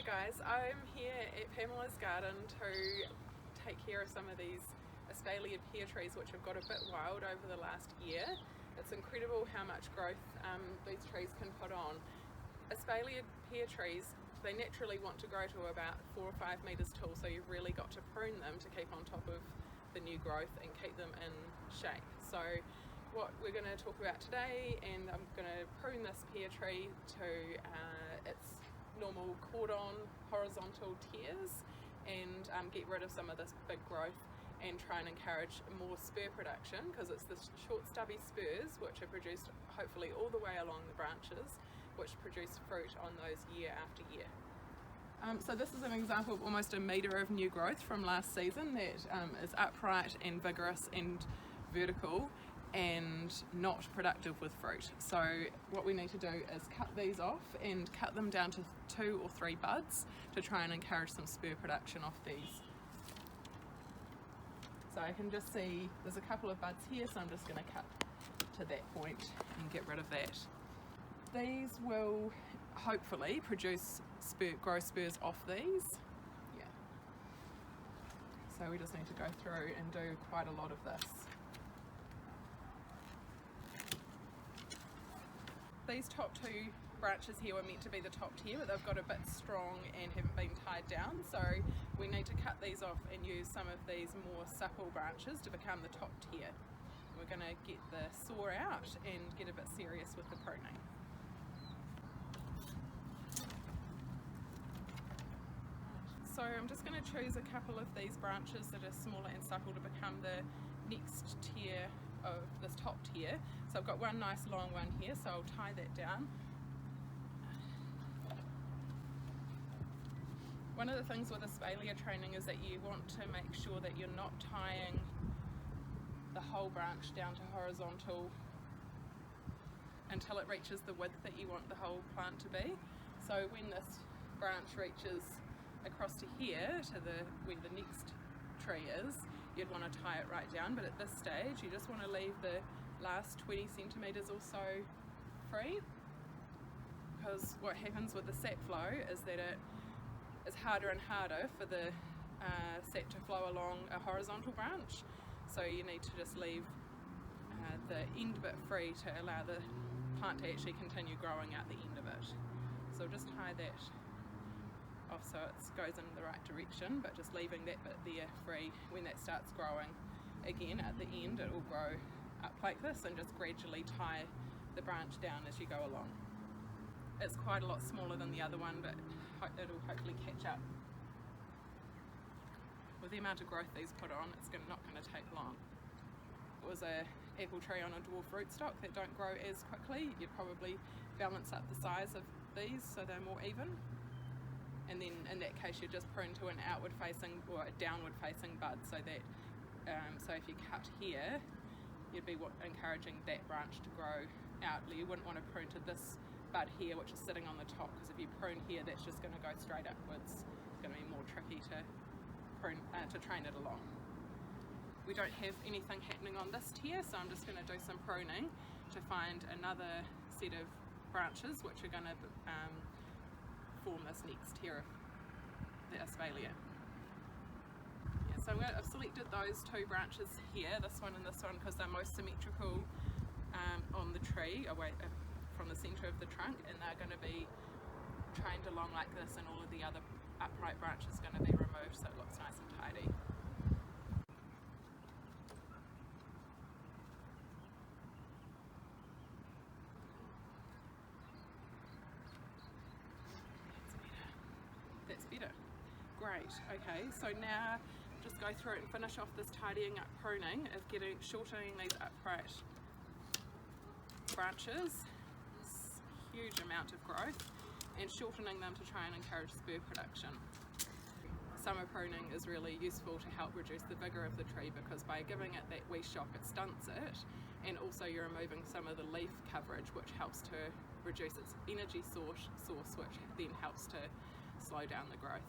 guys, I'm here at Pamela's garden to take care of some of these espalier pear trees which have got a bit wild over the last year. It's incredible how much growth these trees can put on. Espalier pear trees, they naturally want to grow to about 4 or 5 metres tall, so you've really got to prune them to keep on top of the new growth and keep them in shape. So what we're going to talk about today, and I'm going to prune this pear tree to its normal cordon horizontal tiers and get rid of some of this big growth and try and encourage more spur production, because it's the short stubby spurs which are produced hopefully all the way along the branches, which produce fruit on those year after year. So this is an example of almost a metre of new growth from last season that is upright and vigorous and vertical and not productive with fruit. So what we need to do is cut these off and cut them down to 2 or 3 buds to try and encourage some spur production off these. So I can just see there's a couple of buds here, so I'm just going to cut to that point and get rid of that. These will hopefully produce grow spurs off these. Yeah. So we just need to go through and do quite a lot of this. These top 2 branches here were meant to be the top tier, but they've got a bit strong and haven't been tied down, so we need to cut these off and use some of these more supple branches to become the top tier. We're going to get the saw out and get a bit serious with the pruning. So I'm just going to choose a couple of these branches that are smaller and supple to become the next tier of this top tier. So I've got one nice long one here, so I'll tie that down. One of the things with espalier training is that you want to make sure that you're not tying the whole branch down to horizontal until it reaches the width that you want the whole plant to be. So when this branch reaches across to here, to where the next tree is, you'd want to tie it right down, but at this stage you just want to leave the last 20 centimetres or so free, because what happens with the sap flow is that it is harder and harder for the sap to flow along a horizontal branch, so you need to just leave the end bit free to allow the plant to actually continue growing out the end of it. So just tie that off so it goes in the right direction, but just leaving that bit there free. When that starts growing again at the end, it will grow up like this, and just gradually tie the branch down as you go along. It's quite a lot smaller than the other one, but it'll hopefully catch up. With the amount of growth these put on, it's not going to take long. If it was an apple tree on a dwarf rootstock that don't grow as quickly, you'd probably balance up the size of these so they're more even. And then in that case you just prune to an outward facing or a downward facing bud, so that so if you cut here, you'd be encouraging that branch to grow out. You wouldn't want to prune to this bud here which is sitting on the top, because if you prune here that's just going to go straight upwards. It's going to be more tricky to prune to train it along. We don't have anything happening on this tier, so I'm just going to do some pruning to find another set of branches which are going to form this next tier of the espalier. Yeah, so I've selected those 2 branches here, this one and this one, because they're most symmetrical on the tree, away from the centre of the trunk, and they're going to be trained along like this, and all of the other upright branches are going to be removed so it looks nice and tidy. That's better. Great. Okay, so now just go through it and finish off this tidying up pruning of shortening these upright branches, huge amount of growth, and shortening them to try and encourage spur production. Summer pruning is really useful to help reduce the vigour of the tree, because by giving it that wee shock it stunts it, and also you're removing some of the leaf coverage, which helps to reduce its energy source, which then helps to slow down the growth.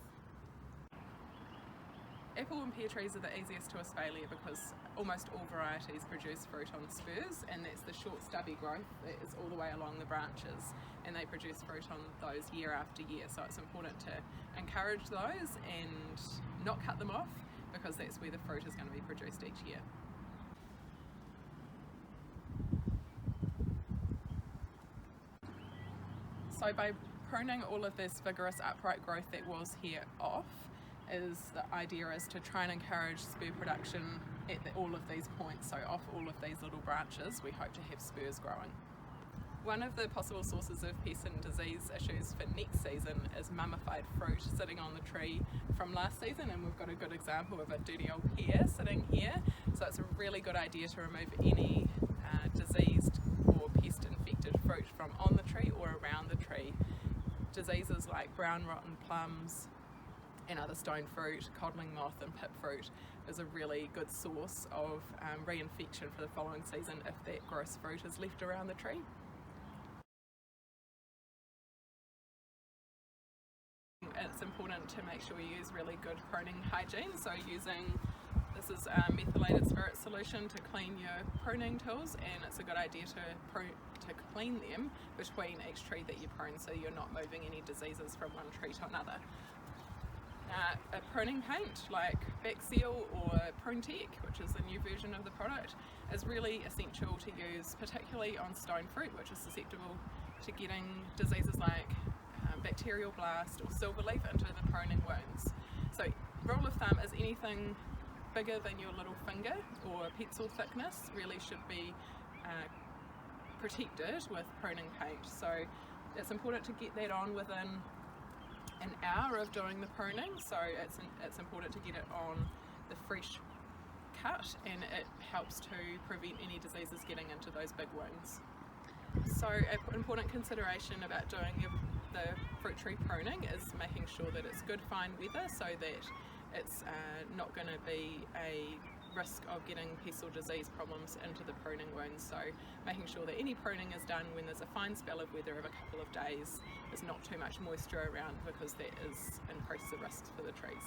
apple and pear trees are the easiest to espalier because almost all varieties produce fruit on spurs, and that's the short stubby growth that is all the way along the branches, and they produce fruit on those year after year. So it's important to encourage those and not cut them off, because that's where the fruit is going to be produced each year. So by pruning all of this vigorous upright growth that was here off, the idea is to try and encourage spur production at all of these points. So off all of these little branches, we hope to have spurs growing. One of the possible sources of pest and disease issues for next season is mummified fruit sitting on the tree from last season, and we've got a good example of a dirty old pear sitting here. So it's a really good idea to remove any diseased or pest infected fruit from on the tree or around the tree. Diseases like brown rotten plums and other stone fruit, codling moth and pip fruit is a really good source of reinfection for the following season if that gross fruit is left around the tree. It's important to make sure you use really good pruning hygiene, so this is a methylated spirit solution to clean your pruning tools, and it's a good idea to clean them between each tree that you prune, so you're not moving any diseases from one tree to another. A pruning paint like Seal or Prune, which is a new version of the product, is really essential to use, particularly on stone fruit, which is susceptible to getting diseases like bacterial blast or silverleaf into the pruning wounds. So rule of thumb is anything bigger than your little finger or pencil thickness really should be protected with pruning paint. So it's important to get that on within an hour of doing the pruning, so it's important to get it on the fresh cut, and it helps to prevent any diseases getting into those big wounds. So an important consideration about doing the fruit tree pruning is making sure that it's good fine weather, so that it's not going to be a risk of getting pest or disease problems into the pruning wounds. So making sure that any pruning is done when there's a fine spell of weather of a couple of days, there's not too much moisture around, because that increases the risks for the trees.